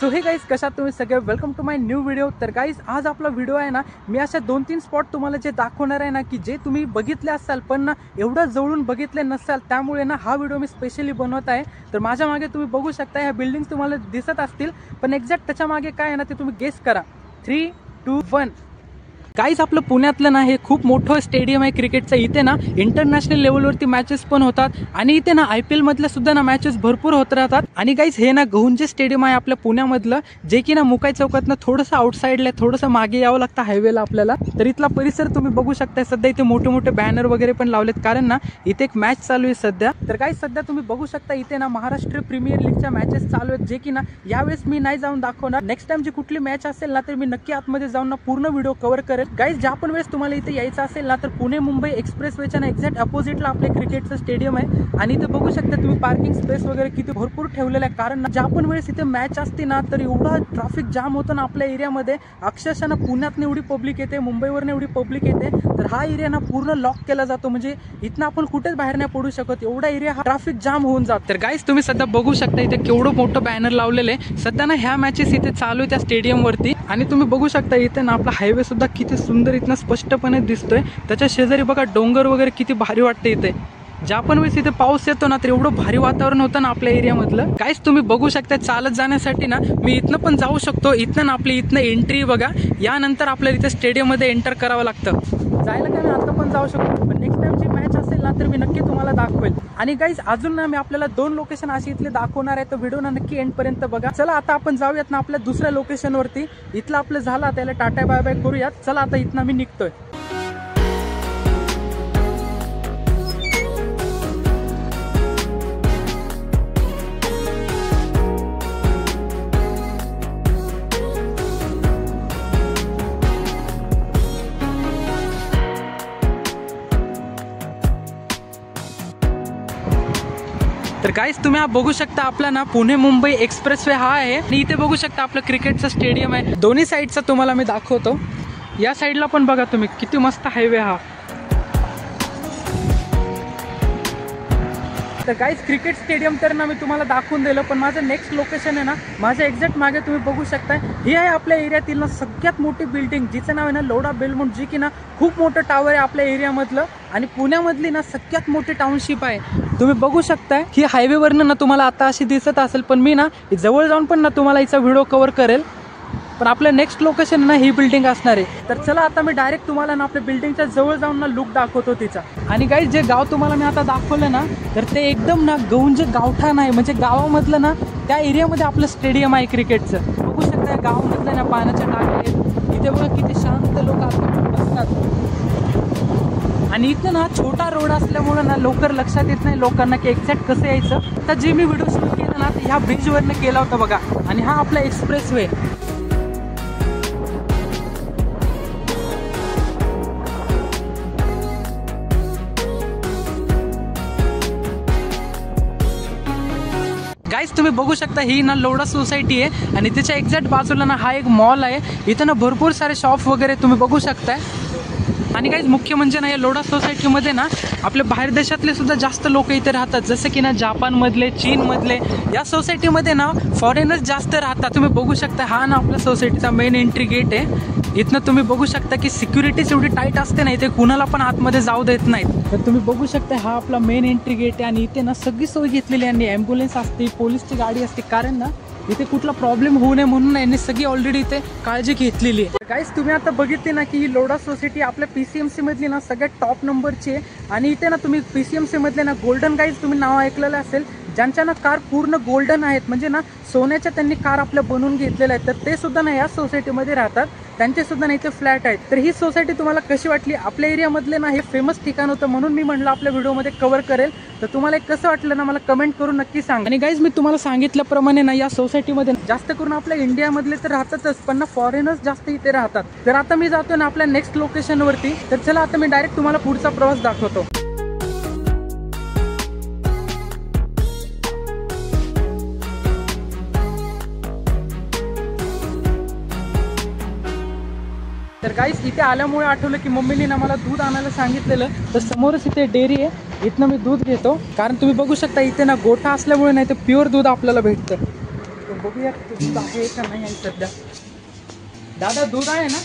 So hey guys, कशा तुम्ही सगळे? Welcome to my new video. तर गाइस, आज आपला व्हिडिओ आहे ना, मी अशा 2-3 स्पॉट तुम्हाला जे दाखवणार आहे ना, की जे तुम्ही बघितले असाल पण ना एवढं जवळून बघितले नसाल. त्यामुळे ना हा व्हिडिओ मी स्पेशली बनवत आहे. तर माझ्या मागे तुम्ही बघू शकता, ह्या बिल्डिंग्स तुम्हाला दिसत असतील, पण एक्झॅक्ट त्याच्या मागे काय आहे ना ते तुम्ही गेस करा. 3, 2, 1. गाइस, आपलं पुण्यातलं ना हे खूप मोठं स्टेडियम आहे क्रिकेटचं. इथे ना इंटरनॅशनल लेवलवरती मॅचेस पण होतात आणि इथे ना IPL मधल्या सुद्धा ना मॅचेस भरपूर होत राहतात. आणि गाइस, हे ना गहुंजे स्टेडियम आहे आपल्या पुण्यामधलं, जे की ना मुकाई चौकातनं थोडंसं आउटसाईडला, थोडंसं मागे यावं लागतं हायवेला आपल्याला. तर इथला परिसर तुम्ही बघू शकता. सध्या इथे मोठे मोठे बॅनर वगैरे पण लावलेत, कारण ना इथे एक मॅच चालू आहे सध्या. तर गाइस, सध्या तुम्ही बघू शकता इथे ना महाराष्ट्र प्रीमियर लीगच्या मॅचेस चालू आहेत, जे की ना यावेळेस मी नाही जाऊन दाखवणार. नेक्स्ट टाइम जी कुठली मॅच असेल ना, तर मी नक्की आतमध्ये जाऊन ना पूर्ण व्हिडिओ कव्हर करेल. गाइस, ज्या पण वेळेस तुम्हाला इथे यायचं असेल ना, तर पुणे मुंबई एक्सप्रेसवेच्या ना एक्झॅक्ट अपोजिटला आपले क्रिकेटचं स्टेडियम आहे. आणि इथे बघू शकता तुम्ही पार्किंग स्पेस वगैरे किती भरपूर ठेवलेलं आहे, कारण ज्या पण वेळेस इथे मॅच असते ना, तर एवढा ट्रॅफिक जाम होतं ना आपल्या एरियामध्ये. अक्षरशः ना पुण्यात एवढी पब्लिक येते, मुंबईवरून एवढी पब्लिक येते, तर हा एरिया ना पूर्ण लॉक केला जातो. म्हणजे इथनं आपण कुठेच बाहेर नाही पडू शकत, एवढा एरिया हा ट्रॅफिक जाम होऊन जातो. तर गाइस, तुम्ही सध्या बघू शकता इथे केवढं मोठं बॅनर लावलेलं आहे. सध्या ना ह्या मॅचेस इथे चालू आहे त्या स्टेडियम वरती. आणि तुम्ही बघू शकता इथे ना आपला हायवे सुद्धा किती सुंदर इथनं स्पष्टपणे दिसतोय. त्याच्या शेजारी बघा डोंगर वगैरे किती भारी वाटते इथे. ज्या पण वेळेस इथे पाऊस येतो ना, तर एवढं भारी वातावरण होतं ना आपल्या एरियामधलं. गाइस, तुम्ही बघू शकता चालत जाण्यासाठी ना मी इथनं पण जाऊ शकतो. इथनं ना आपली इथनं एंट्री बघा, यानंतर आपल्याला इथे स्टेडियम मध्ये एंटर करावं लागतं. जायला काय मी आता पण जाऊ शकतो, पण नेक्स्ट टाइमची मॅच असेल ना, तर मी नक्की तुम्हाला दाखवेल. आणि गाइस, अजून ना मी आपल्याला 2 लोकेशन अशी इथले दाखवणार आहे, तर व्हिडिओ ना नक्की एंड पर्यंत बघा. चला आता आपण जाऊयात ना आपल्या दुसऱ्या लोकेशन वरती. इथलं आपलं झालं, त्याला टाटा बाय बाय करूयात. चला आता इथनं मी निघतोय. तर गाइस, तुम्ही हा बघू शकता आपला ना पुणे मुंबई एक्सप्रेसवे हा आहे. आणि इथे बघू शकता आपलं क्रिकेटचं स्टेडियम आहे. दोन्ही साईडचा तुम्हाला मी दाखवतो. या साईडला पण बघा तुम्ही किती मस्त हायवे हा. तर गाइस, क्रिकेट स्टेडियम तर ना मी तुम्हाला दाखवून दिलं, पण माझं नेक्स्ट लोकेशन आहे ना माझ्या एक्झॅक्ट मागे तुम्ही बघू शकता. ही आहे आपल्या एरियातील ना सगळ्यात मोठी बिल्डिंग, जिचं नाव आहे ना लोढा बेलमुंड, जी की ना खूप मोठं टावर आहे आपल्या एरियामधलं आणि पुण्यामधली ना सगळ्यात मोठी टाउनशिप आहे. तुम्ही बघू शकताय ही हायवेवरनं ना तुम्हाला आता अशी दिसत असेल, पण मी ना जवळ जाऊन पण ना तुम्हाला हिचा व्हिडिओ कव्हर करेल. पण आपलं नेक्स्ट लोकेशन ना ही बिल्डिंग असणार आहे. तर चला आता मी डायरेक्ट तुम्हाला ना आपल्या बिल्डिंगच्या जवळ जाऊन ना लुक दाखवतो तिचा. आणि गाइस, जे गाव तुम्हाला मी आता दाखवलं ना, तर ते एकदम ना गहुंजे गावठाण आहे. म्हणजे गावामधलं ना त्या एरियामध्ये आपलं स्टेडियम आहे क्रिकेटचं. बघू शकता या गावामधलं ना पाण्याच्या टाक्या आहेत. इथे बघा किती शांत लोक बसतात. आणि इथं ना छोटा रोड असल्यामुळे ना लवकर लक्षात येत नाही लोकांना की एक्झॅक्ट कसं यायचं. तर जे मी व्हिडिओ शूट केला ना, ह्या ब्रिजवरनं केला होता बघा. आणि हा आपला एक्सप्रेसवे. गाइस, तुम्ही बघू शकता ही ना लोढा सोसायटी आहे आणि त्याच्या एक्झॅक्ट बाजूला ना हा एक मॉल आहे. इथं ना भरपूर सारे शॉप वगैरे तुम्ही बघू शकताय. आणि गाइस, मुख्य म्हणजे ना या लोढा सोसायटीमध्ये ना आपल्या बाहेर देशातले सुद्धा जास्त लोक इथे राहतात, जसं की ना जापानमधले, चीनमधले. या सोसायटीमध्ये ना फॉरेनर्स जास्त राहतात. तुम्ही बघू शकता हा ना आपल्या सोसायटीचा मेन एंट्री गेट आहे. इथनं तुम्ही बघू शकता की सिक्युरिटीज एवढी टाईट असते ना, इथे कुणाला पण आतमध्ये जाऊ देत नाहीत. तर तुम्ही बघू शकता हा आपला मेन एंट्री गेट आहे. आणि इथे ना सगळी सोय घेतलेली आहे. ॲम्ब्युलन्स असते, पोलीसची गाडी असते, कारण ना इथे कुठला प्रॉब्लेम होऊ नये म्हणून यांनी सगळी ऑलरेडी इथे काळजी घेतलेली आहे. गाइस, तुम्ही आता बघितले ना की ही लोढा सोसायटी आपल्या PCMC मधली ना सगळ्यात टॉप नंबरची आहे. आणि इथे ना तुम्ही PCMC मधले ना गोल्डन गाईज तुम्ही नाव ऐकलेलं असेल, ज्यांच्या ना कार पूर्ण गोल्डन आहेत, म्हणजे ना सोन्याच्या त्यांनी कार आपल्या बनवून घेतलेल्या आहेत. तर ते सुद्धा ना या सोसायटीमध्ये राहतात, त्यांचे सुद्धा ना इथे फ्लॅट आहेत. तर ही सोसायटी तुम्हाला कशी वाटली? आपल्या एरियामधले ना हे फेमस ठिकाण होतं, म्हणून मी म्हटलं आपल्या व्हिडिओमध्ये कव्हर करेल. तर तुम्हाला कसं वाटलं ना मला कमेंट करून नक्की सांगा. आणि गाईज, मी तुम्हाला सांगितल्याप्रमाणे ना या सोसायटीमध्ये जास्त करून आपल्या इंडियामधले तर राहतातच, पण ना फॉरेनर्स जास्त इथे राहतात. तर आता मी जातो ना आपल्या नेक्स्ट लोकेशनवरती. तर चला आता मी डायरेक्ट तुम्हाला पुढचा प्रवास दाखवतो. तर गाइस, इथे आल्यामुळे आठवलं की मम्मीने ना मला दूध आणायला सांगितलेलं. तर समोरच इथे डेअरी आहे, इथनं मी दूध घेतो. कारण तुम्ही बघू शकता इथे ना गोठा असल्यामुळे नाही तर प्युअर दूध आपल्याला भेटतं. तर बघूया दूध आहे का नाही आहे सध्या. दादा दूध आहे ना?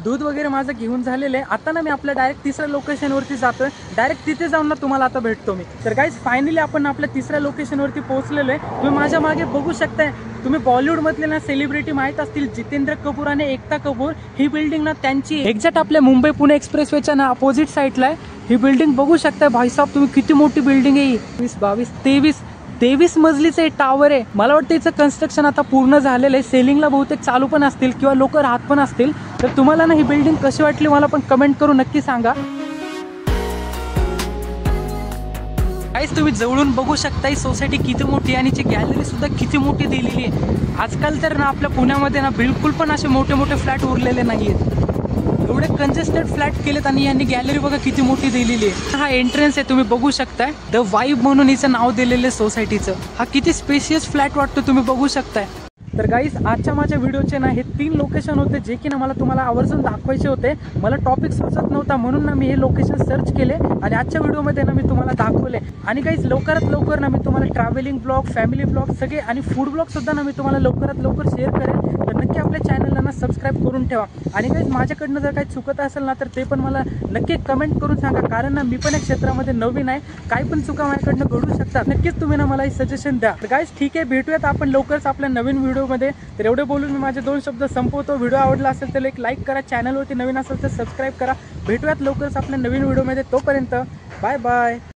दूध वगैरे माझं घेऊन झालेलं आहे. आता ना मी आपल्या डायरेक्ट तिसऱ्या लोकेशनवरती जातोय. डायरेक्ट तिथे जाऊन ना तुम्हाला आता भेटतो मी. तर गाईज फायनली आपण आपल्या तिसऱ्या लोकेशनवरती पोहोचलेलो आहे. तुम्ही माझ्या मागे बघू शकताय. तुम्ही बॉलिवूडमधले ना सेलिब्रिटी माहीत असतील, जितेंद्र कपूर आणि एकता कपूर. ही बिल्डिंग ना त्यांची एक्झॅक्ट आपल्या मुंबई पुणे एक्सप्रेसवेच्या ना अपोजिट साईडला आहे. ही बिल्डिंग बघू शकताय भाईसाहेब तुम्ही, किती मोठी बिल्डिंग आहे. 20, 22, 23 मजलीचं हे टावर आहे. मला वाटतं याचं कन्स्ट्रक्शन आता पूर्ण झालेलं आहे. सेलिंगला बहुतेक चालू पण असतील किंवा लोक राहत पण असतील. तर तुम्हाला ना ही बिल्डिंग कशी वाटली मला पण कमेंट करून नक्की सांगा. काहीच तुम्ही जवळून बघू शकता ही सोसायटी किती मोठी आहे आणि ची गॅलरी सुद्धा किती मोठी दिलेली आहे. आजकाल तर ना आपल्या पुण्यामध्ये ना बिलकुल पण असे मोठे मोठे फ्लॅट उरलेले नाहीयेत. एवढे कंजेस्टेड फ्लॅट केलेत आणि यांनी गॅलरी बघा किती मोठी दिलेली आहे. हा एंट्रन्स आहे, तुम्ही बघू शकताय. द वाईब म्हणून हिचं नाव दिलेलं आहे सोसायटीचं. हा किती स्पेशियस फ्लॅट वाटतो तुम्ही बघू शकताय. तर गाईस आजच्या माझ्या व्हिडिओचे ना हे 3 लोकेशन होते जे की ना मला तुम्हाला आवर्जून दाखवायचे होते. मला टॉपिक सुचत नव्हता म्हणून ना मी हे लोकेशन सर्च केले आणि आजच्या व्हिडिओमध्ये ना मी तुम्हाला दाखवले. आणि गाईस लवकरात लवकर ना मी तुम्हाला ट्रॅव्हलिंग ब्लॉग, फॅमिली ब्लॉग सगळे आणि फूड ब्लॉग सुद्धा ना मी तुम्हाला लवकरात लवकर शेअर करेन. तर नक्की आपल्या चॅनलला ना सबस्क्राईब करून ठेवा. आणि गाईस माझ्याकडनं जर काही चुकत असेल ना तर ते पण मला नक्की कमेंट करून सांगा. कारण ना मी पण या क्षेत्रामध्ये नवीन आहे. काही पण चुका माझ्याकडनं घडू शकतात. नक्कीच तुम्ही ना मला हे सजेशन द्या. तर गाईस ठीक आहे, भेटूयात आपण लवकरच आपल्या नवीन व्हिडिओमध्ये. तर एवढे बोलून मी माझे 2 शब्द संपवतो. व्हिडिओ आवडला असेल तर एक लाईक करा, चॅनलवरती नवीन असेल तर सबस्क्राईब करा. भेटूयात लवकरच आपल्या नवीन व्हिडिओमध्ये. तोपर्यंत बाय बाय.